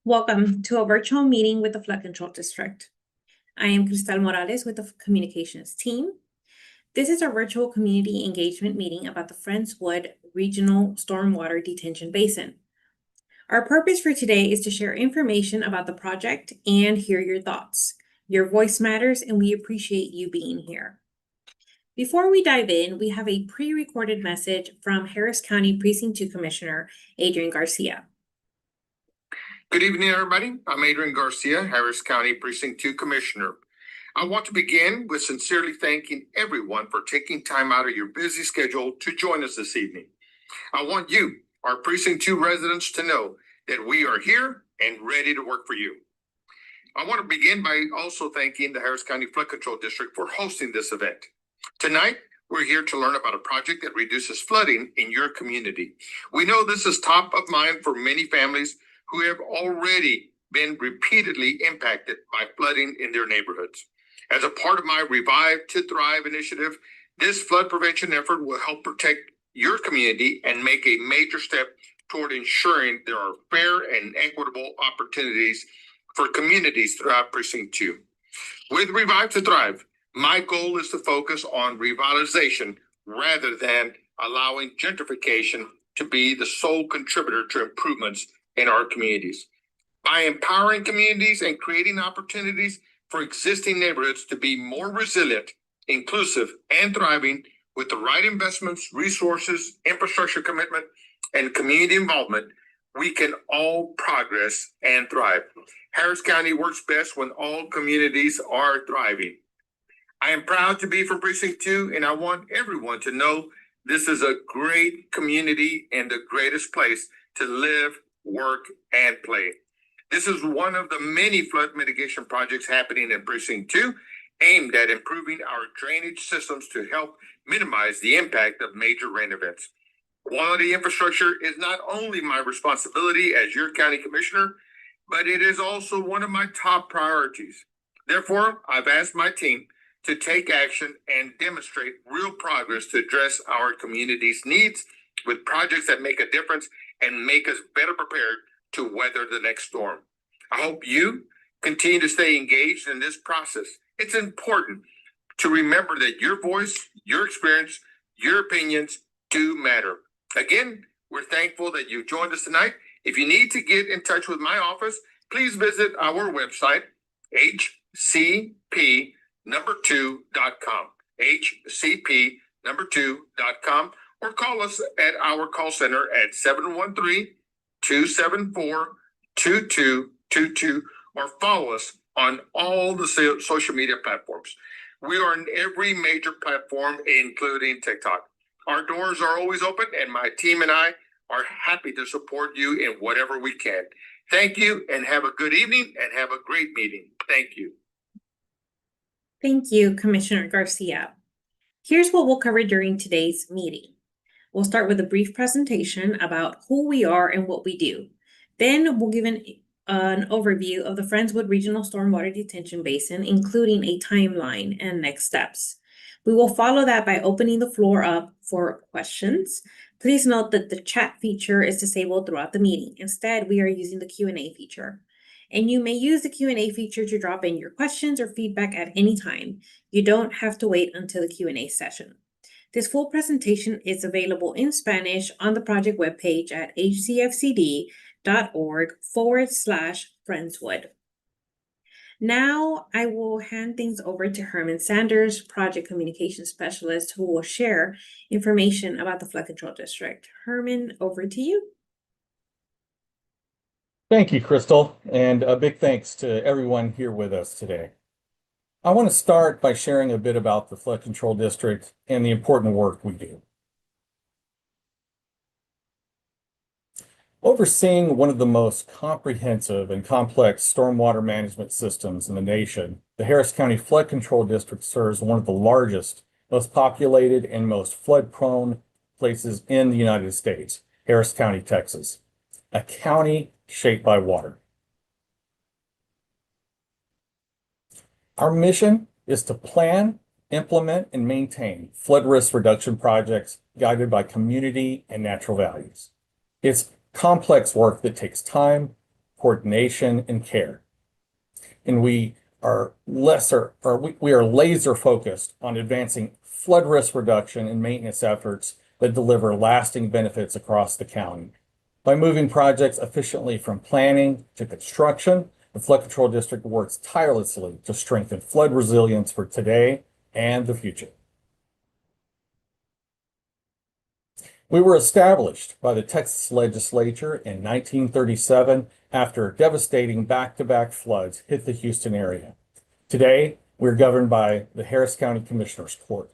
Welcome to a virtual meeting with the Flood Control District. I am Cristal Morales with the communications team. This is our virtual community engagement meeting about the Friendswood Regional Stormwater Detention Basin. Our purpose for today is to share information about the project and hear your thoughts. Your voice matters, and we appreciate you being here. Before we dive in, we have a pre-recorded message from Harris County Precinct 2 Commissioner Adrian Garcia. Good evening, everybody. I'm Adrian Garcia, Harris County Precinct 2 Commissioner. I want to begin with sincerely thanking everyone for taking time out of your busy schedule to join us this evening. I want you, our Precinct 2 residents, to know that we are here and ready to work for you. I want to begin by also thanking the Harris County Flood Control District for hosting this event. Tonight, we're here to learn about a project that reduces flooding in your community. We know this is top of mind for many families who have already been repeatedly impacted by flooding in their neighborhoods. As a part of my Revive to Thrive initiative, this flood prevention effort will help protect your community and make a major step toward ensuring there are fair and equitable opportunities for communities throughout Precinct 2. With Revive to Thrive, my goal is to focus on revitalization rather than allowing gentrification to be the sole contributor to improvements in our communities. By empowering communities and creating opportunities for existing neighborhoods to be more resilient, inclusive, and thriving with the right investments, resources, infrastructure commitment, and community involvement, we can all progress and thrive. Harris County works best when all communities are thriving. I am proud to be from Precinct 2, and I want everyone to know this is a great community and the greatest place to live, work, and play. This is one of the many flood mitigation projects happening in Precinct 2, aimed at improving our drainage systems to help minimize the impact of major rain events. Quality infrastructure is not only my responsibility as your county commissioner, but it is also one of my top priorities. Therefore, I've asked my team to take action and demonstrate real progress to address our community's needs with projects that make a difference and make us better prepared to weather the next storm. I hope you continue to stay engaged in this process. It's important to remember that your voice, your experience, your opinions do matter. Again, we're thankful that you joined us tonight. If you need to get in touch with my office, please visit our website, hcp2.com, hcp2.com, or call us at our call center at 713-274-2222, or follow us on all the social media platforms. We are on every major platform, including TikTok. Our doors are always open, and my team and I are happy to support you in whatever we can. Thank you, and have a good evening, and have a great meeting. Thank you. Thank you, Commissioner Garcia. Here's what we'll cover during today's meeting. We'll start with a brief presentation about who we are and what we do. Then we'll give an overview of the Friendswood Regional Stormwater Detention Basin, including a timeline and next steps. We will follow that by opening the floor up for questions. Please note that the chat feature is disabled throughout the meeting. Instead, we are using the Q&A feature. And you may use the Q&A feature to drop in your questions or feedback at any time. You don't have to wait until the Q&A session. This full presentation is available in Spanish on the project webpage at hcfcd.org/Friendswood. Now I will hand things over to Herman Sanders, Project Communication Specialist, who will share information about the Flood Control District. Herman, over to you. Thank you, Crystal, and a big thanks to everyone here with us today. I want to start by sharing a bit about the Flood Control District and the important work we do. Overseeing one of the most comprehensive and complex stormwater management systems in the nation, the Harris County Flood Control District serves one of the largest, most populated, and most flood-prone places in the United States, Harris County, Texas, a county shaped by water. Our mission is to plan, implement, and maintain flood risk reduction projects guided by community and natural values. It's complex work that takes time, coordination, and care. And we are laser focused on advancing flood risk reduction and maintenance efforts that deliver lasting benefits across the county. By moving projects efficiently from planning to construction, the Flood Control District works tirelessly to strengthen flood resilience for today and the future. We were established by the Texas legislature in 1937 after devastating back-to-back floods hit the Houston area. Today, we're governed by the Harris County Commissioners Court.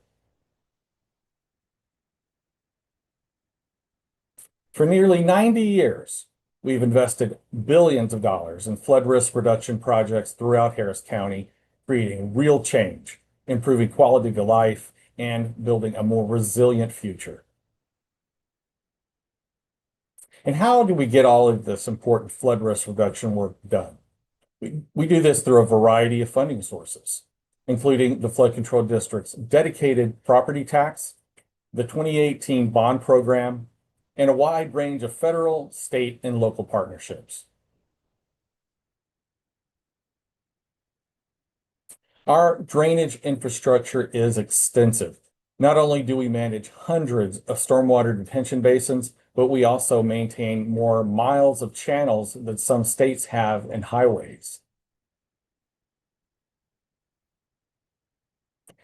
For nearly 90 years, we've invested billions of dollars in flood risk reduction projects throughout Harris County, creating real change, improving quality of life, and building a more resilient future. And how do we get all of this important flood risk reduction work done? We do this through a variety of funding sources, including the Flood Control District's dedicated property tax, the 2018 bond program, and a wide range of federal, state, and local partnerships. Our drainage infrastructure is extensive. Not only do we manage hundreds of stormwater detention basins, but we also maintain more miles of channels than some states have and highways.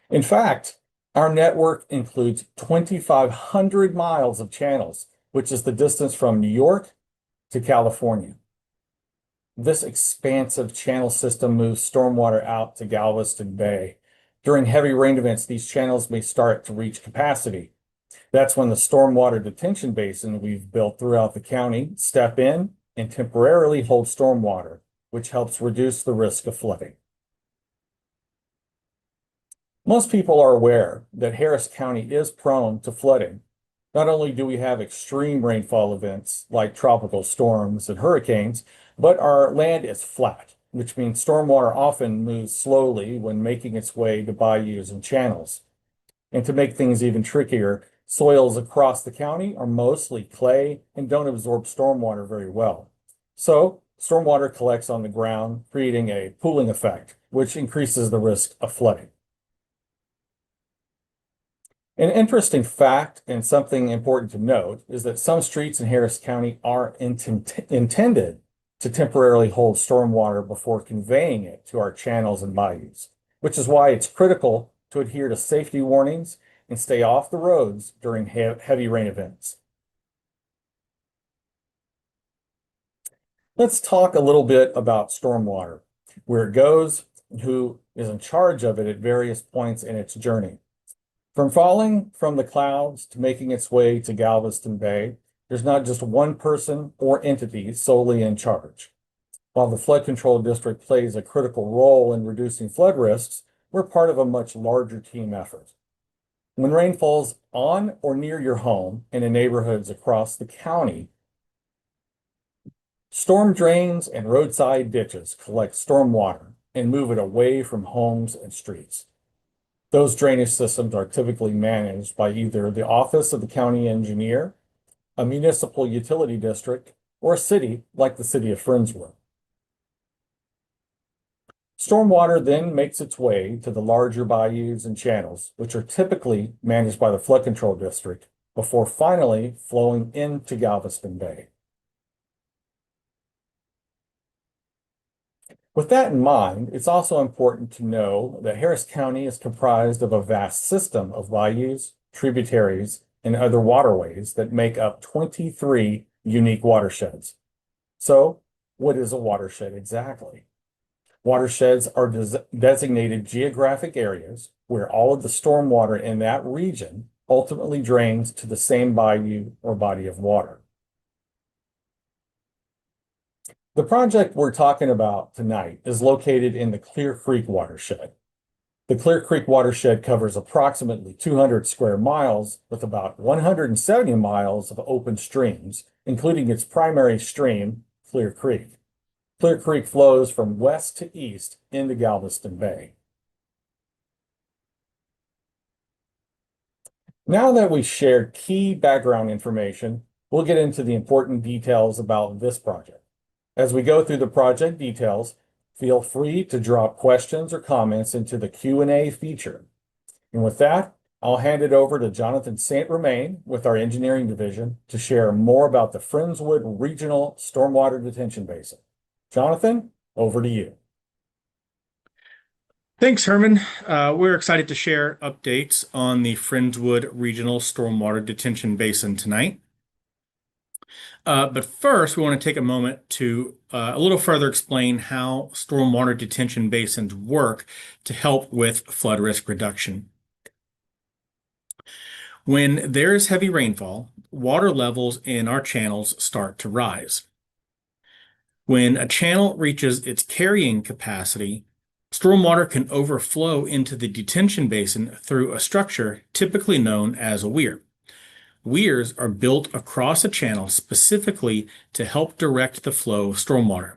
In fact, our network includes 2,500 miles of channels, which is the distance from New York to California. This expansive channel system moves stormwater out to Galveston Bay. During heavy rain events, these channels may start to reach capacity. That's when the stormwater detention basin we've built throughout the county step in and temporarily hold stormwater, which helps reduce the risk of flooding. Most people are aware that Harris County is prone to flooding. Not only do we have extreme rainfall events like tropical storms and hurricanes, but our land is flat, which means stormwater often moves slowly when making its way to bayous and channels. And to make things even trickier, soils across the county are mostly clay and don't absorb stormwater very well. So stormwater collects on the ground, creating a pooling effect, which increases the risk of flooding. An interesting fact and something important to note is that some streets in Harris County are intended to temporarily hold stormwater before conveying it to our channels and bayous, which is why it's critical to adhere to safety warnings and stay off the roads during heavy rain events. Let's talk a little bit about stormwater, where it goes, and who is in charge of it at various points in its journey. From falling from the clouds to making its way to Galveston Bay, there's not just one person or entity solely in charge. While the Flood Control District plays a critical role in reducing flood risks, we're part of a much larger team effort. When rain falls on or near your home and in neighborhoods across the county, storm drains and roadside ditches collect stormwater and move it away from homes and streets. Those drainage systems are typically managed by either the Office of the County Engineer, a municipal utility district, or a city like the city of Friendswood. Stormwater then makes its way to the larger bayous and channels, which are typically managed by the Flood Control District, before finally flowing into Galveston Bay. With that in mind, it's also important to know that Harris County is comprised of a vast system of bayous, tributaries, and other waterways that make up 23 unique watersheds. So, what is a watershed exactly? Watersheds are designated geographic areas where all of the stormwater in that region ultimately drains to the same bayou or body of water. The project we're talking about tonight is located in the Clear Creek watershed. The Clear Creek watershed covers approximately 200 square miles with about 170 miles of open streams, including its primary stream, Clear Creek. Clear Creek flows from west to east into Galveston Bay. Now that we've shared key background information, we'll get into the important details about this project. As we go through the project details, feel free to drop questions or comments into the Q&A feature. And with that, I'll hand it over to Jonathan St. Romain with our engineering division to share more about the Friendswood Regional Stormwater Detention Basin. Jonathan, over to you. Thanks, Herman. We're excited to share updates on the Friendswood Regional Stormwater Detention Basin tonight. But first, we want to take a moment to a little further explain how stormwater detention basins work to help with flood risk reduction. When there is heavy rainfall, water levels in our channels start to rise. When a channel reaches its carrying capacity, stormwater can overflow into the detention basin through a structure typically known as a weir. Weirs are built across a channel specifically to help direct the flow of stormwater.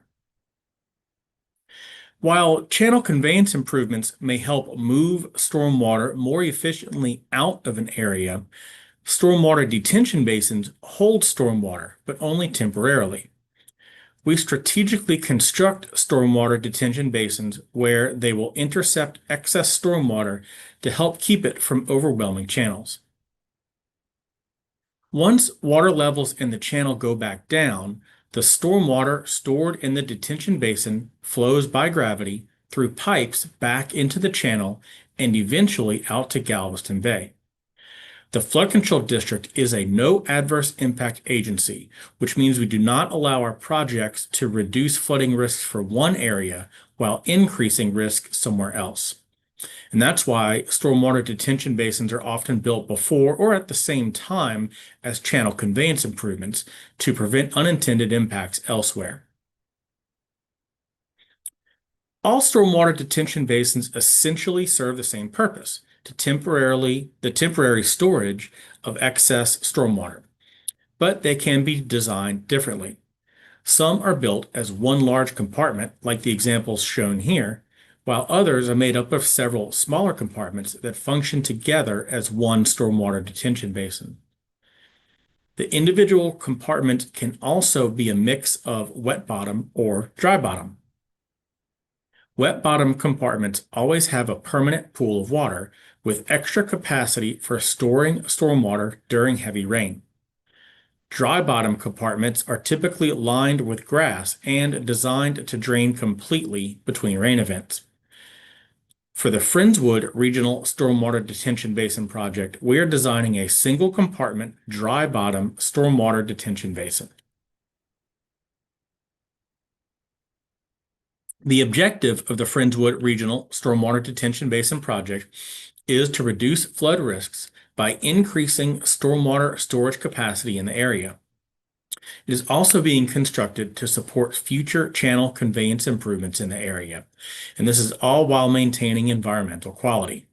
While channel conveyance improvements may help move stormwater more efficiently out of an area, stormwater detention basins hold stormwater, but only temporarily. We strategically construct stormwater detention basins where they will intercept excess stormwater to help keep it from overwhelming channels. Once water levels in the channel go back down, the stormwater stored in the detention basin flows by gravity through pipes back into the channel and eventually out to Galveston Bay. The Flood Control District is a no adverse impact agency, which means we do not allow our projects to reduce flooding risks for one area while increasing risk somewhere else. And that's why stormwater detention basins are often built before or at the same time as channel conveyance improvements to prevent unintended impacts elsewhere. All stormwater detention basins essentially serve the same purpose, the temporary storage of excess stormwater, but they can be designed differently. Some are built as one large compartment, like the examples shown here, while others are made up of several smaller compartments that function together as one stormwater detention basin. The individual compartment can also be a mix of wet bottom or dry bottom. Wet bottom compartments always have a permanent pool of water with extra capacity for storing stormwater during heavy rain. Dry bottom compartments are typically lined with grass and designed to drain completely between rain events. For the Friendswood Regional Stormwater Detention Basin project, we are designing a single compartment dry bottom stormwater detention basin. The objective of the Friendswood Regional Stormwater Detention Basin project is to reduce flood risks by increasing stormwater storage capacity in the area. It is also being constructed to support future channel conveyance improvements in the area, and this is all while maintaining environmental quality.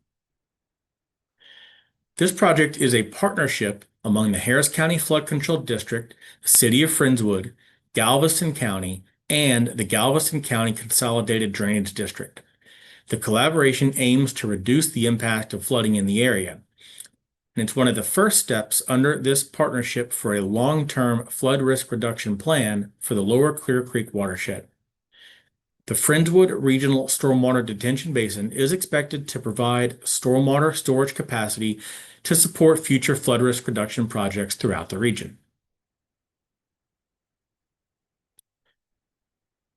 This project is a partnership among the Harris County Flood Control District, the City of Friendswood, Galveston County, and the Galveston County Consolidated Drainage District. The collaboration aims to reduce the impact of flooding in the area, and it's one of the first steps under this partnership for a long-term flood risk reduction plan for the Lower Clear Creek watershed. The Friendswood Regional Stormwater Detention Basin is expected to provide stormwater storage capacity to support future flood risk reduction projects throughout the region.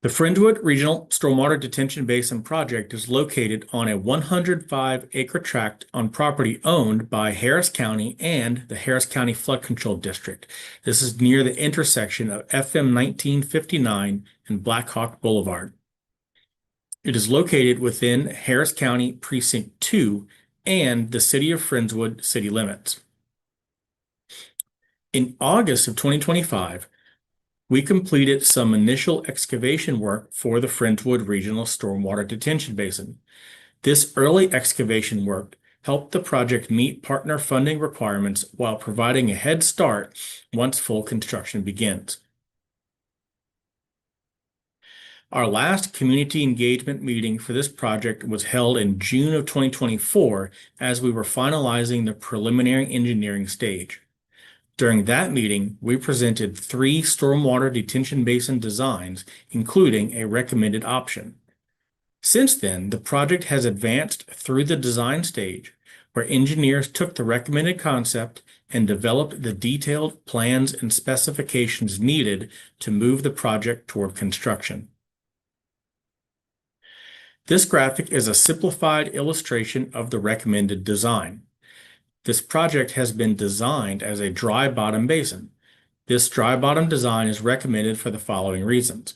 The Friendswood Regional Stormwater Detention Basin project is located on a 105-acre tract on property owned by Harris County and the Harris County Flood Control District. This is near the intersection of FM 1959 and Black Hawk Boulevard. It is located within Harris County Precinct 2 and the City of Friendswood city limits. In August of 2025, we completed some initial excavation work for the Friendswood Regional Stormwater Detention Basin. This early excavation work helped the project meet partner funding requirements while providing a head start once full construction begins. Our last community engagement meeting for this project was held in June of 2024 as we were finalizing the preliminary engineering stage. During that meeting, we presented 3 stormwater detention basin designs, including a recommended option. Since then, the project has advanced through the design stage, where engineers took the recommended concept and developed the detailed plans and specifications needed to move the project toward construction. This graphic is a simplified illustration of the recommended design. This project has been designed as a dry bottom basin. This dry bottom design is recommended for the following reasons.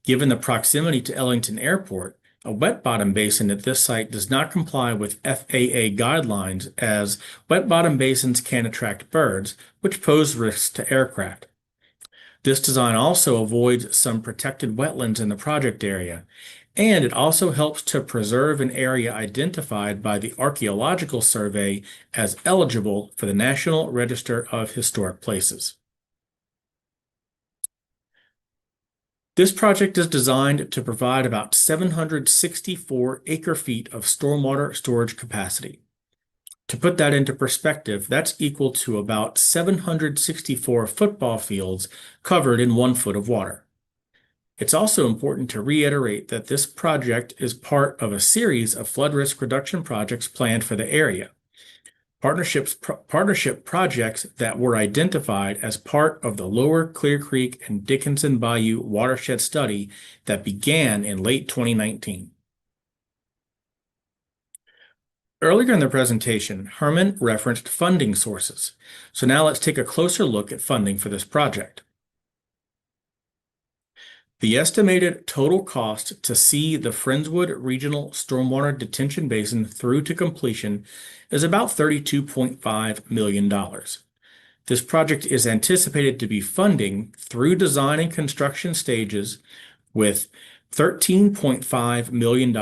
Given the proximity to Ellington Airport, a wet bottom basin at this site does not comply with FAA guidelines, as wet bottom basins can attract birds, which pose risks to aircraft. This design also avoids some protected wetlands in the project area, and it also helps to preserve an area identified by the Archaeological Survey as eligible for the National Register of Historic Places. This project is designed to provide about 764 acre-feet of stormwater storage capacity. To put that into perspective, that's equal to about 764 football fields covered in 1 foot of water. It's also important to reiterate that this project is part of a series of flood risk reduction projects planned for the area. Partnership projects that were identified as part of the Lower Clear Creek and Dickinson Bayou watershed study that began in late 2019. Earlier in the presentation, Herman referenced funding sources. So now let's take a closer look at funding for this project. The estimated total cost to see the Friendswood Regional Stormwater Detention Basin through to completion is about $32.5 million. This project is anticipated to be funding through design and construction stages with $13.5 million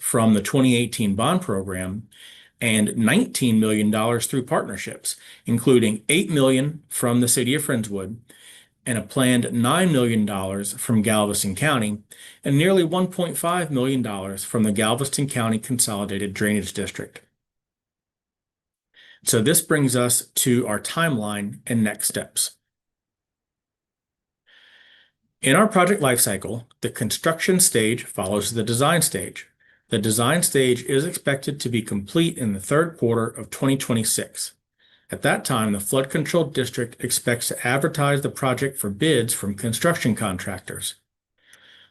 from the 2018 bond program and $19 million through partnerships, including $8 million from the City of Friendswood, and a planned $9 million from Galveston County, and nearly $1.5 million from the Galveston County Consolidated Drainage District. So this brings us to our timeline and next steps. In our project lifecycle, the construction stage follows the design stage. The design stage is expected to be complete in the 3rd quarter of 2026. At that time, the Flood Control District expects to advertise the project for bids from construction contractors.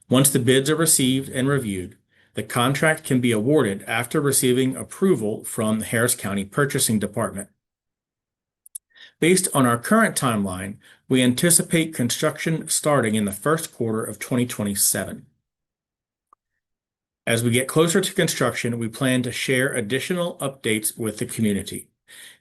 Once the bids are received and reviewed, the contract can be awarded after receiving approval from the Harris County Purchasing Department. Based on our current timeline, we anticipate construction starting in the 1st quarter of 2027. As we get closer to construction, we plan to share additional updates with the community.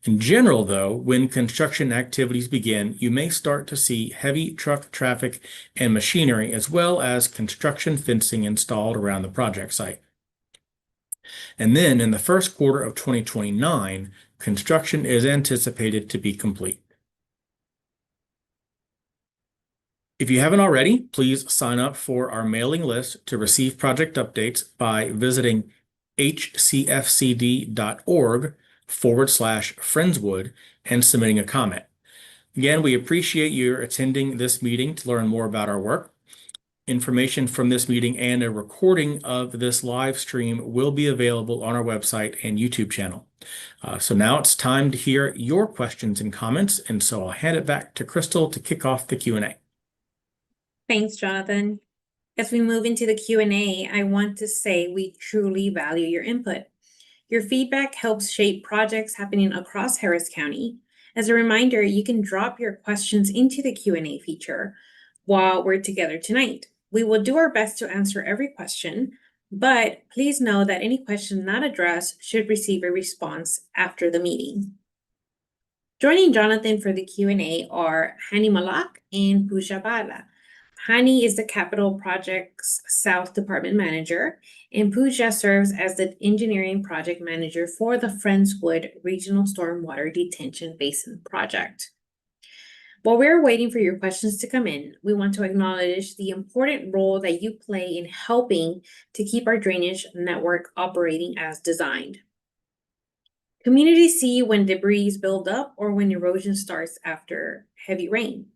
In general, though, when construction activities begin, you may start to see heavy truck traffic and machinery, as well as construction fencing installed around the project site. And then in the 1st quarter of 2029, construction is anticipated to be complete. If you haven't already, please sign up for our mailing list to receive project updates by visiting hcfcd.org/Friendswood and submitting a comment. Again, we appreciate your attending this meeting to learn more about our work. Information from this meeting and a recording of this live stream will be available on our website and YouTube channel. So now it's time to hear your questions and comments, and so I'll hand it back to Crystal to kick off the Q&A. Thanks, Jonathan. As we move into the Q&A, I want to say we truly value your input. Your feedback helps shape projects happening across Harris County. As a reminder, you can drop your questions into the Q&A feature while we're together tonight. We will do our best to answer every question, but please know that any question not addressed should receive a response after the meeting. Joining Jonathan for the Q&A are Hani Malak and Pooja Bala. Hani is the Capital Projects South Department Manager, and Pooja serves as the Engineering Project Manager for the Friendswood Regional Stormwater Detention Basin Project. While we're waiting for your questions to come in, we want to acknowledge the important role that you play in helping to keep our drainage network operating as designed. Communities see when debris build up or when erosion starts after heavy rain.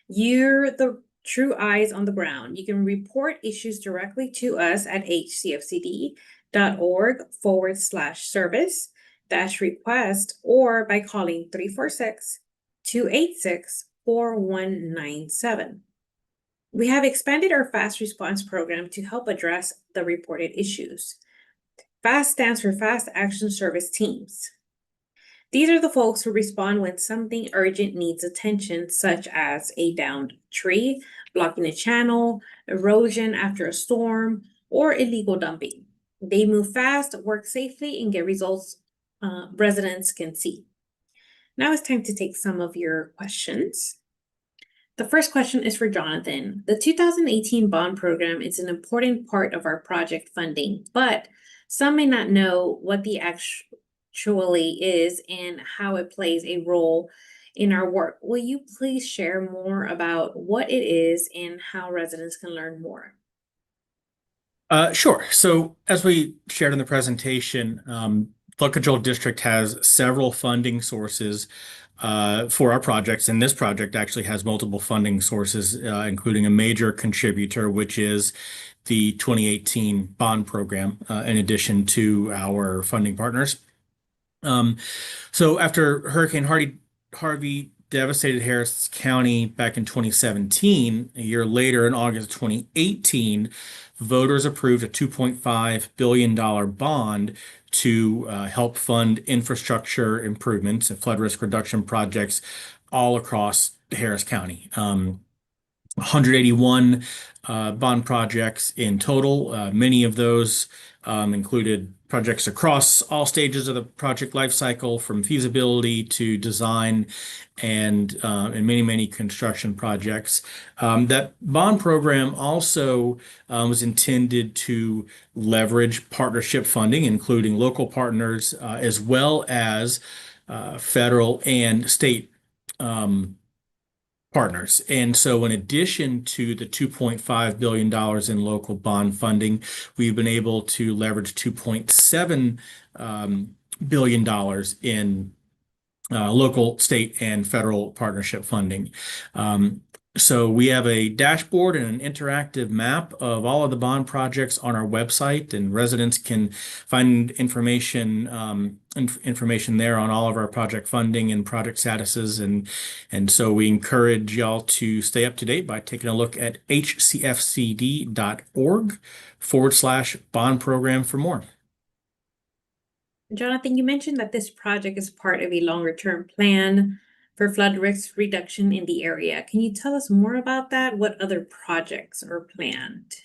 You're the true eyes on the ground. You can report issues directly to us at hcfcd.org/service-request or by calling 346-286-4197. We have expanded our fast response program to help address the reported issues. FAST stands for Fast Action Service Teams. These are the folks who respond when something urgent needs attention, such as a downed tree, blocking a channel, erosion after a storm, or illegal dumping. They move fast, work safely, and get results residents can see. Now it's time to take some of your questions. The first question is for Jonathan. The 2018 bond program is an important part of our project funding, but some may not know what the actually is and how it plays a role in our work. Will you please share more about what it is and how residents can learn more? Sure. So as we shared in the presentation, Flood Control District has several funding sources for our projects, and this project actually has multiple funding sources, including a major contributor, which is the 2018 bond program, in addition to our funding partners. So after Hurricane Harvey devastated Harris County back in 2017, a year later in August 2018, voters approved a $2.5 billion bond to help fund infrastructure improvements and flood risk reduction projects all across Harris County. 181 bond projects in total. Many of those included projects across all stages of the project lifecycle, from feasibility to design and many construction projects. That bond program also was intended to leverage partnership funding, including local partners, as well as federal and state partners. And so in addition to the $2.5 billion in local bond funding, we've been able to leverage $2.7 billion in local, state, and federal partnership funding. So we have a dashboard and an interactive map of all of the bond projects on our website, and residents can find information there on all of our project funding and project statuses. And so we encourage y'all to stay up to date by taking a look at hcfcd.org/bond program for more. Jonathan, you mentioned that this project is part of a longer-term plan for flood risk reduction in the area. Can you tell us more about that? What other projects are planned?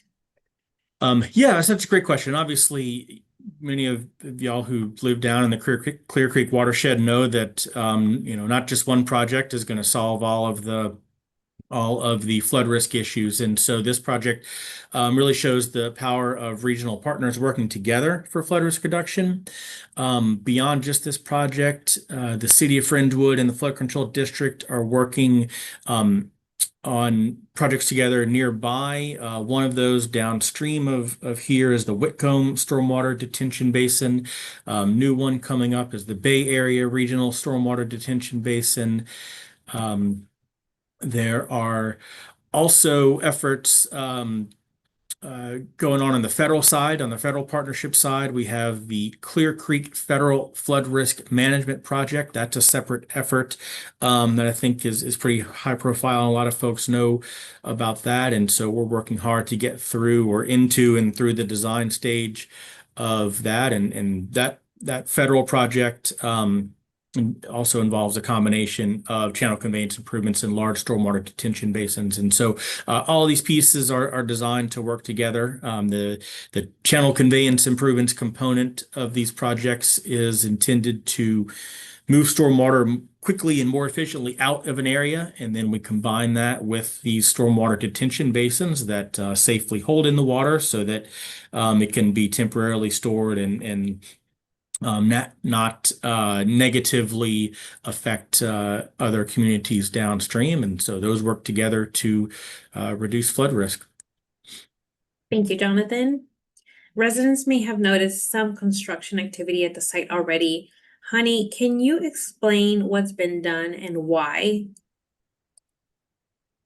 Yeah, that's a great question. Obviously, many of y'all who live down in the Clear Creek watershed know that not just one project is going to solve all of the flood risk issues. And so this project really shows the power of regional partners working together for flood risk reduction. Beyond just this project, the City of Friendswood and the Flood Control District are working on projects together nearby. One of those downstream of here is the Whitcomb Stormwater Detention Basin. New one coming up is the Bay Area Regional Stormwater Detention Basin. There are also efforts going on the federal side. On the federal partnership side, we have the Clear Creek Federal Flood Risk Management Project. That's a separate effort that I think is pretty high profile, and a lot of folks know about that. And so we're working hard to get through or into and through the design stage of that. And that federal project also involves a combination of channel conveyance improvements in large stormwater detention basins. And so all of these pieces are designed to work together. The channel conveyance improvements component of these projects is intended to move stormwater quickly and more efficiently out of an area. And then we combine that with these stormwater detention basins that safely hold in the water so that it can be temporarily stored and not negatively affect other communities downstream. And so those work together to reduce flood risk. Thank you, Jonathan. Residents may have noticed some construction activity at the site already. Honey, can you explain what's been done and why?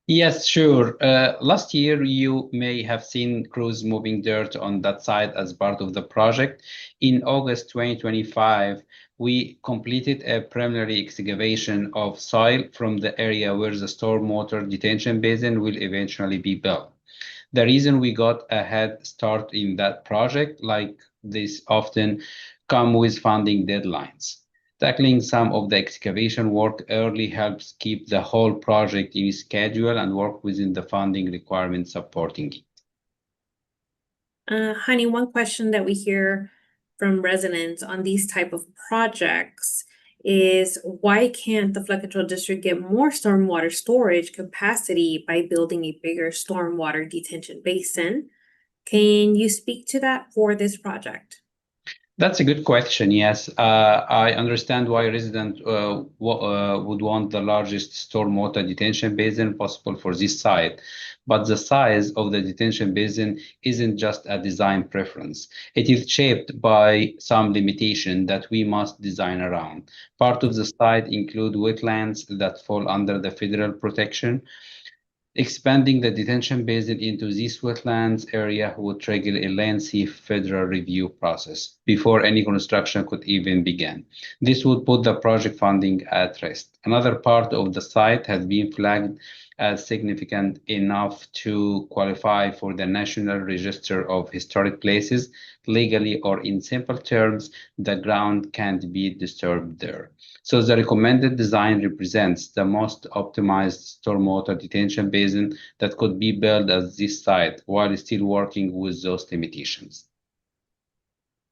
Yes, sure. Last year, you may have seen crews moving dirt on that site as part of the project. In August 2025, we completed a preliminary excavation of soil from the area where the stormwater detention basin will eventually be built. The reason we got a head start in that project, like this often come with funding deadlines. Tackling some of the excavation work early helps keep the whole project in schedule and work within the funding requirements supporting it. Honey, one question that we hear from residents on these type of projects is why can't the flood control district get more stormwater storage capacity by building a bigger stormwater detention basin? Can you speak to that for this project? That's a good question. Yes, I understand why residents would want the largest stormwater detention basin possible for this site. But the size of the detention basin isn't just a design preference. It is shaped by some limitation that we must design around. Part of the site include wetlands that fall under the federal protection. Expanding the detention basin into this wetlands area would trigger a lengthy federal review process before any construction could even begin. This would put the project funding at risk. Another part of the site has been flagged as significant enough to qualify for the National Register of Historic Places. Legally, or in simple terms, the ground can't be disturbed there. So the recommended design represents the most optimized stormwater detention basin that could be built at this site while still working with those limitations.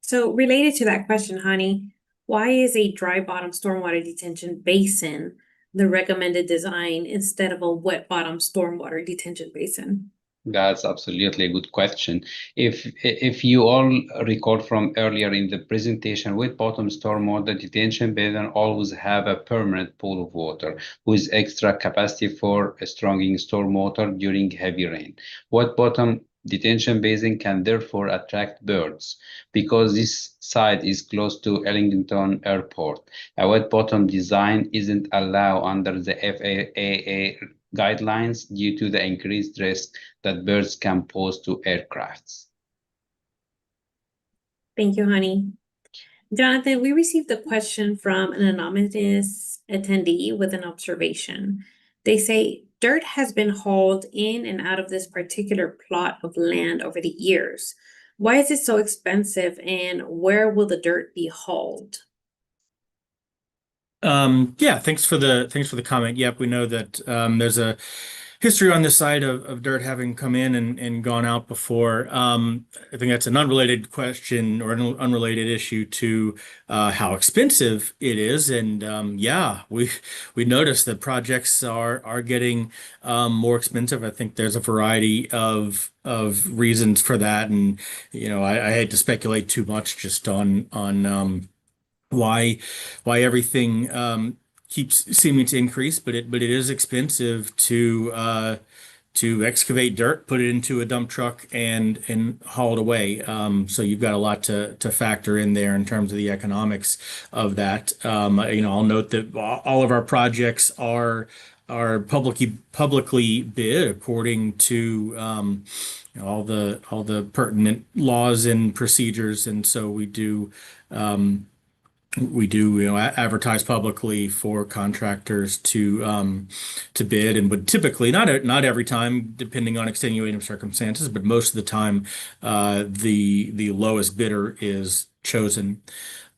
So related to that question, Honey, why is a dry bottom stormwater detention basin the recommended design instead of a wet bottom stormwater detention basin? That's absolutely a good question. If you all recall from earlier in the presentation, wet bottom stormwater detention basin always have a permanent pool of water with extra capacity for storing stormwater during heavy rain. Wet bottom detention basin can therefore attract birds because this site is close to Ellington Airport. A wet bottom design isn't allowed under the FAA guidelines due to the increased risk that birds can pose to aircrafts. Thank you, Honey. Jonathan, we received a question from an anonymous attendee with an observation. They say dirt has been hauled in and out of this particular plot of land over the years. Why is it so expensive and where will the dirt be hauled? Yeah, thanks for the comment. Yep, we know that there's a history on this side of dirt having come in and gone out before. I think that's an unrelated question or an unrelated issue to how expensive it is. And yeah, we noticed that projects are getting more expensive. I think there's a variety of reasons for that, and I hate to speculate too much just on why everything keeps seeming to increase, but it is expensive to excavate dirt, put it into a dump truck, and haul it away. So you've got a lot to factor in there in terms of the economics of that. I'll note that all of our projects are publicly bid according to all the pertinent laws and procedures, and so we do advertise publicly for contractors to bid, and would typically not every time, depending on extenuating circumstances, but most of the time the lowest bidder is chosen.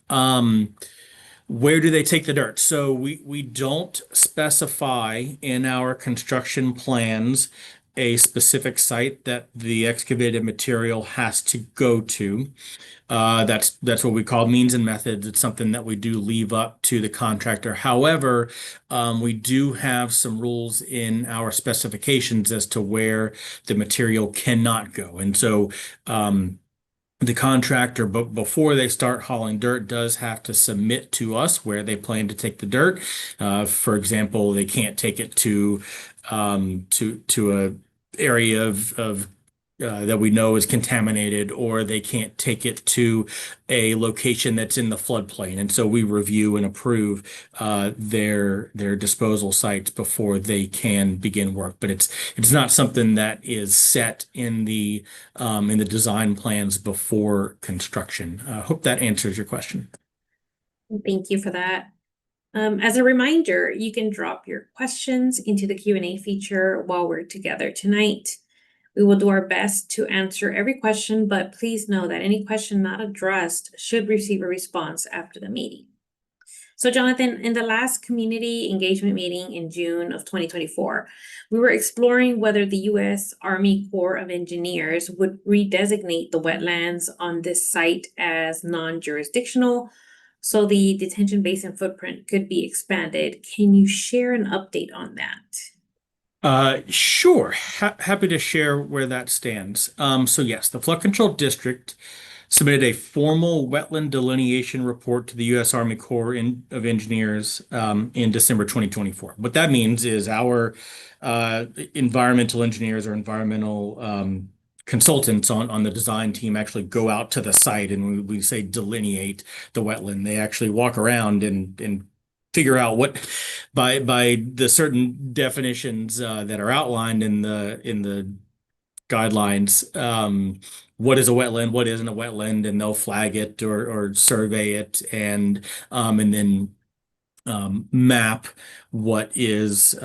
Where do they take the dirt? So we don't specify in our construction plans a specific site that the excavated material has to go to. That's what we call means and methods. It's something that we do leave up to the contractor. However, we do have some rules in our specifications as to where the material cannot go. And so the contractor, but before they start hauling dirt, does have to submit to us where they plan to take the dirt. For example, they can't take it to a area of that we know is contaminated, or they can't take it to a location that's in the floodplain. And so we review and approve their disposal sites before they can begin work. But it's not something that is set in the design plans before construction. I hope that answers your question. Thank you for that. As a reminder, you can drop your questions into the Q&A feature while we're together tonight. We will do our best to answer every question, but please know that any question not addressed should receive a response after the meeting. So Jonathan, in the last community engagement meeting in June of 2024, we were exploring whether the U.S. Army Corps of Engineers would redesignate the wetlands on this site as non-jurisdictional, so the detention basin footprint could be expanded. Can you share an update on that? Sure. Happy to share where that stands. So yes, the Flood Control District submitted a formal wetland delineation report to the U.S. Army Corps of Engineers in December 2024. What that means is our environmental engineers or environmental consultants on the design team actually go out to the site, and we say delineate the wetland. They actually walk around and figure out what by the certain definitions that are outlined in the guidelines, what is a wetland, what isn't a wetland, and they'll flag it or survey it, and then map what is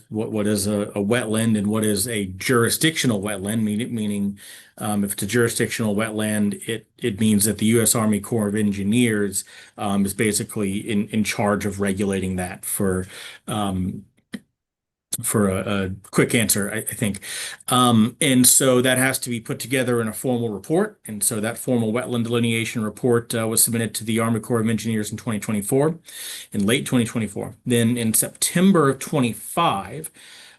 what is a wetland and what is a jurisdictional wetland, meaning if it's a jurisdictional wetland, it means that the U.S. Army Corps of Engineers is basically in charge of regulating that for a quick answer, I think. And so that has to be put together in a formal report. And so that formal wetland delineation report was submitted to the Army Corps of Engineers in 2024, in late 2024. Then in September of 25,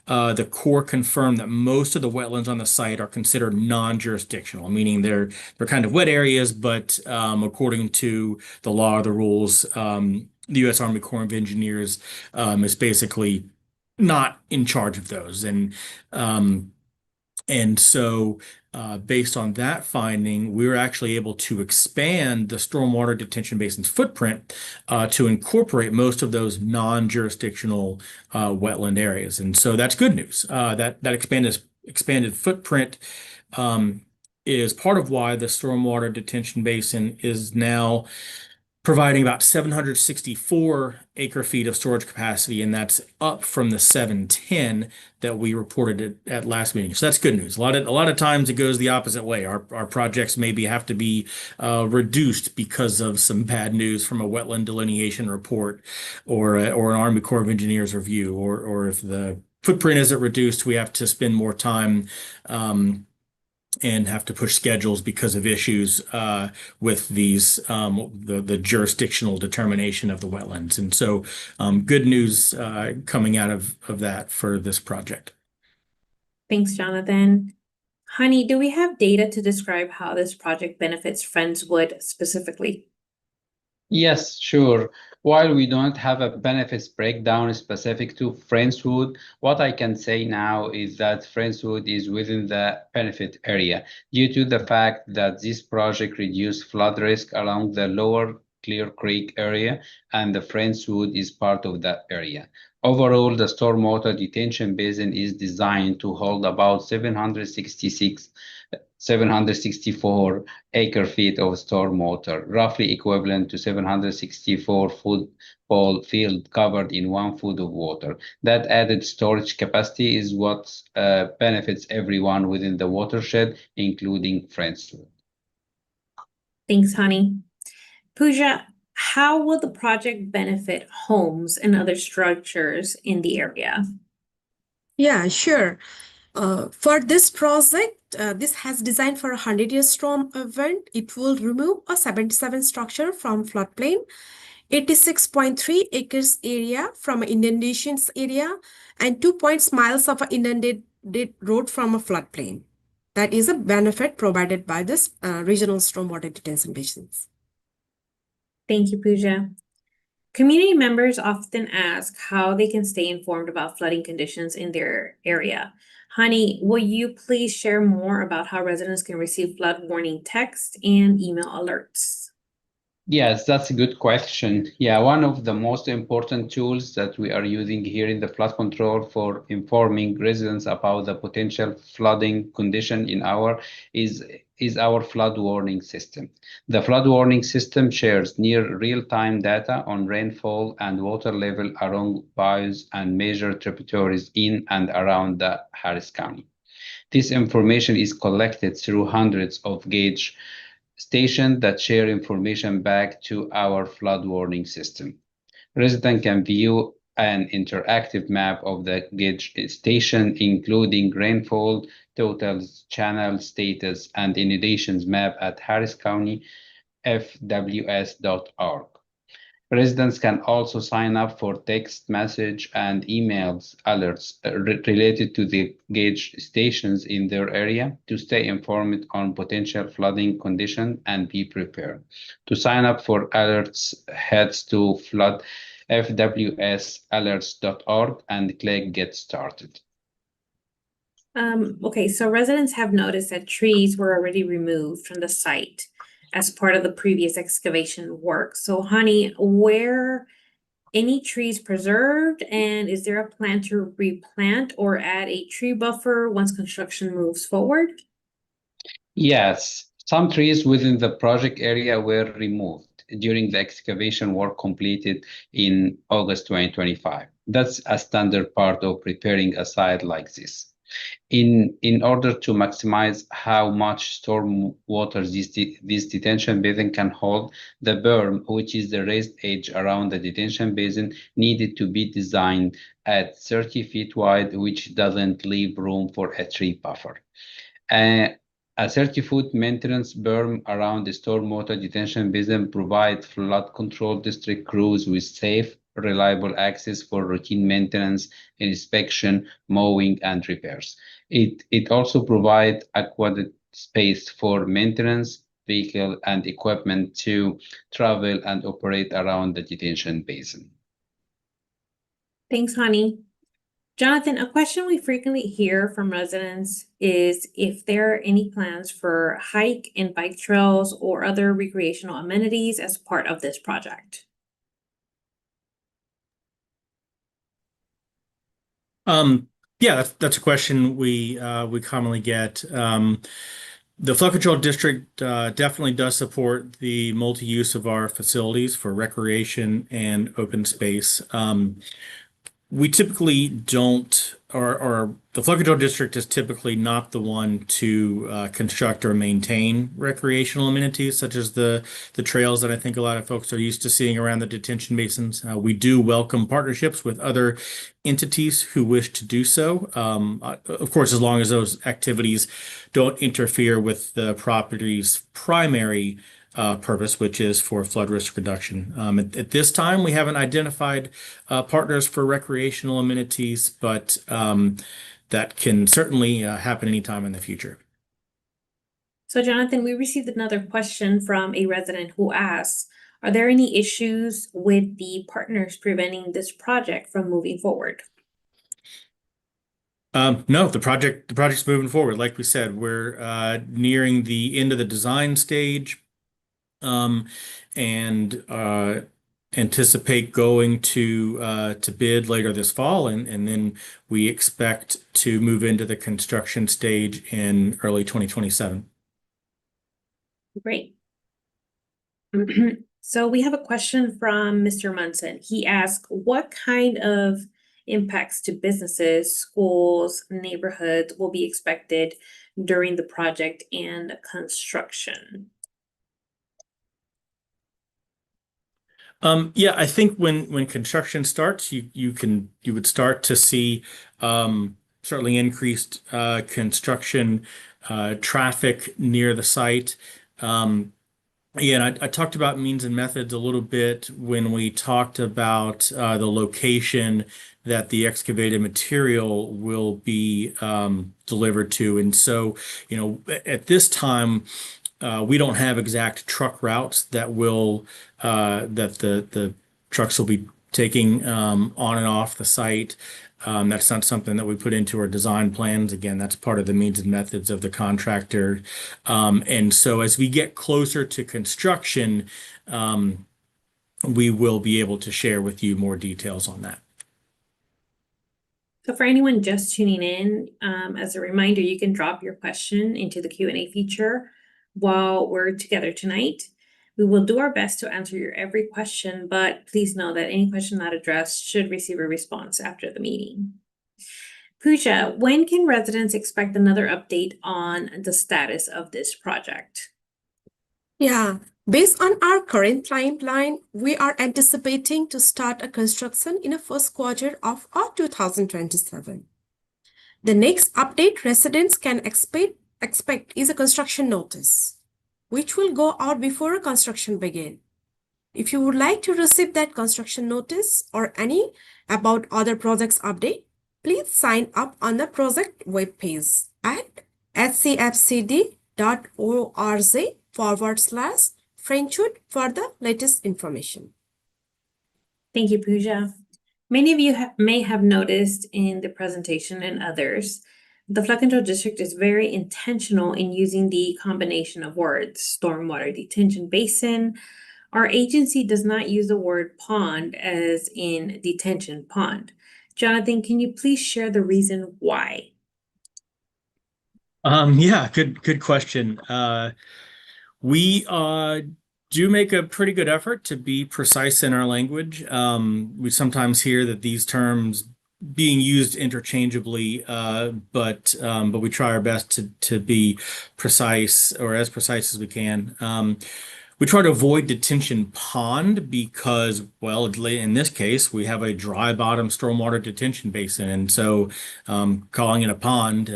the Corps confirmed that most of the wetlands on the site are considered non-jurisdictional, meaning they're kind of wet areas, but according to the law or the rules, the U.S. Army Corps of Engineers is basically not in charge of those. And so based on that finding, we were actually able to expand the stormwater detention basin's footprint to incorporate most of those non-jurisdictional wetland areas. And so that's good news. That expanded footprint is part of why the stormwater detention basin is now providing about 764 acre-feet of storage capacity, and that's up from the 710 that we reported at last meeting. So that's good news. A lot of times it goes the opposite way. Our projects maybe have to be reduced because of some bad news from a wetland delineation report or an Army Corps of Engineers review, or if the footprint isn't reduced, we have to spend more time and have to push schedules because of issues with these the jurisdictional determination of the wetlands. And so good news coming out of that for this project. Thanks, Jonathan. Honey, do we have data to describe how this project benefits Friendswood specifically? Yes, sure. While we don't have a benefits breakdown specific to Friendswood, what I can say now is that Friendswood is within the benefit area due to the fact that this project reduced flood risk along the lower Clear Creek area, and the Friendswood is part of that area. Overall, the stormwater detention basin is designed to hold about 764 acre-feet of stormwater, roughly equivalent to 764 football field covered in 1 foot of water. That added storage capacity is what benefits everyone within the watershed, including Friendswood. Thanks, Honey. Pooja, how will the project benefit homes and other structures in the area? Yeah, sure. For this project, this has designed for a 100-year storm event. It will remove a 77 structure from floodplain, 86.3 acres area from inundations area, and 2 miles of inundated road from a floodplain. That is a benefit provided by this regional stormwater detention basins. Thank you, Pooja. Community members often ask how they can stay informed about flooding conditions in their area. Honey, will you please share more about how residents can receive flood warning text and email alerts? Yes, that's a good question. Yeah, one of the most important tools that we are using here in the flood control for informing residents about the potential flooding condition in our is our flood warning system. The flood warning system shares near real-time data on rainfall and water level along bayous and major tributaries in and around the Harris County. This information is collected through hundreds of gauge stations that share information back to our flood warning system. Residents can view an interactive map of the gauge station, including rainfall totals, channel status, and inundations map at Harris County fws.org. Residents can also sign up for text message and emails alerts related to the gauge stations in their area to stay informed on potential flooding conditions and be prepared. To sign up for alerts, head to fwsalerts.org and click Get Started. Okay, so residents have noticed that trees were already removed from the site as part of the previous excavation work. So honey, were any trees preserved, and is there a plan to replant or add a tree buffer once construction moves forward? Yes, some trees within the project area were removed during the excavation work completed in August 2025. That's a standard part of preparing a site like this. In order to maximize how much storm water this detention basin can hold, the berm, which is the raised edge around the detention basin, needed to be designed at 30 feet wide, which doesn't leave room for a tree buffer. A 30-foot maintenance berm around the stormwater detention basin provides flood control district crews with safe, reliable access for routine maintenance, inspection, mowing, and repairs. It also provides adequate space for maintenance, vehicle, and equipment to travel and operate around the detention basin. Thanks, honey. Jonathan, a question we frequently hear from residents is if there are any plans for hike and bike trails or other recreational amenities as part of this project. Yeah, that's a question we commonly get. The flood control district definitely does support the multi-use of our facilities for recreation and open space. We typically don't, or the flood control district is typically not the one to construct or maintain recreational amenities such as the trails that I think a lot of folks are used to seeing around the detention basins. We do welcome partnerships with other entities who wish to do so. Of course, as long as those activities don't interfere with the property's primary purpose, which is for flood risk reduction. At this time, we haven't identified partners for recreational amenities, but that can certainly happen anytime in the future. So Jonathan, we received another question from a resident who asks, are there any issues with the partners preventing this project from moving forward? No, the project's moving forward. Like we said, we're nearing the end of the design stage. And anticipate going to bid later this fall, and then we expect to move into the construction stage in early 2027. Great. So we have a question from Mr. Munson. He asked, what kind of impacts to businesses, schools, neighborhoods will be expected during the project and construction? Yeah, I think when construction starts, you would start to see certainly increased construction traffic near the site. Yeah, and I talked about means and methods a little bit when we talked about the location that the excavated material will be delivered to. And so, at this time, we don't have exact truck routes that will that the trucks will be taking on and off the site. That's not something that we put into our design plans. Again, that's part of the means and methods of the contractor. And so as we get closer to construction, we will be able to share with you more details on that. So for anyone just tuning in, as a reminder, you can drop your question into the Q&A feature while we're together tonight. We will do our best to answer your every question, but please know that any question not addressed should receive a response after the meeting. Pooja, when can residents expect another update on the status of this project? Yeah, based on our current timeline, we are anticipating to start a construction in the first quarter of 2027. The next update residents can expect is a construction notice, which will go out before construction begins. If you would like to receive that construction notice or any about other projects update, please sign up on the project webpage at hcfcd.org/Friendswood for the latest information. Thank you, Pooja. Many of you may have noticed in the presentation and others, the Flood Control District is very intentional in using the combination of words, stormwater detention basin. Our agency does not use the word pond as in detention pond. Jonathan, can you please share the reason why? Yeah, good question. We do make a pretty good effort to be precise in our language. We sometimes hear that these terms being used interchangeably, but we try our best to be precise or as precise as we can. We try to avoid detention pond because, well, in this case, we have a dry bottom stormwater detention basin, and so calling it a pond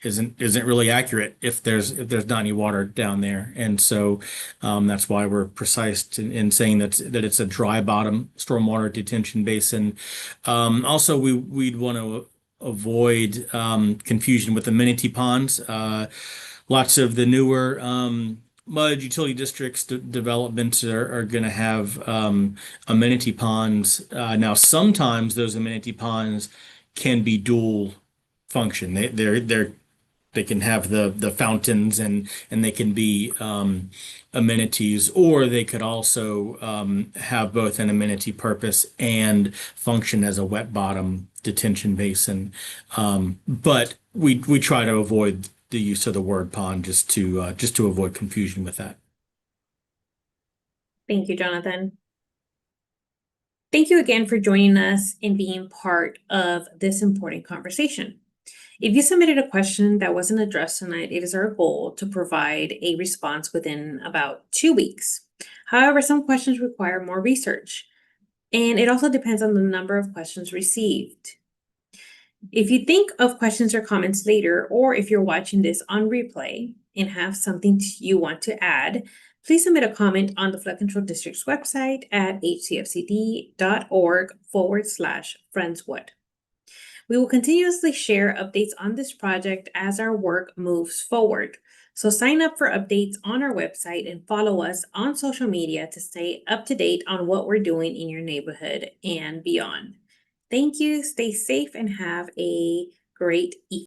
isn't really accurate if there's not any water down there, and so that's why we're precise in saying that it's a dry bottom stormwater detention basin. Also, we'd want to avoid confusion with amenity ponds. Lots of the newer MUD utility districts developments are going to have amenity ponds. Now, sometimes those amenity ponds can be dual function. They can have the fountains and they can be amenities, or they could also have both an amenity purpose and function as a wet bottom detention basin. But we try to avoid the use of the word pond just to avoid confusion with that. Thank you, Jonathan. Thank you again for joining us and being part of this important conversation. If you submitted a question that wasn't addressed tonight, it is our goal to provide a response within about 2 weeks. However, some questions require more research, and it also depends on the number of questions received. If you think of questions or comments later, or if you're watching this on replay and have something you want to add, please submit a comment on the Flood Control District's website at hcfcd.org/Friendswood. We will continuously share updates on this project as our work moves forward. So sign up for updates on our website and follow us on social media to stay up to date on what we're doing in your neighborhood and beyond. Thank you, stay safe, and have a great evening.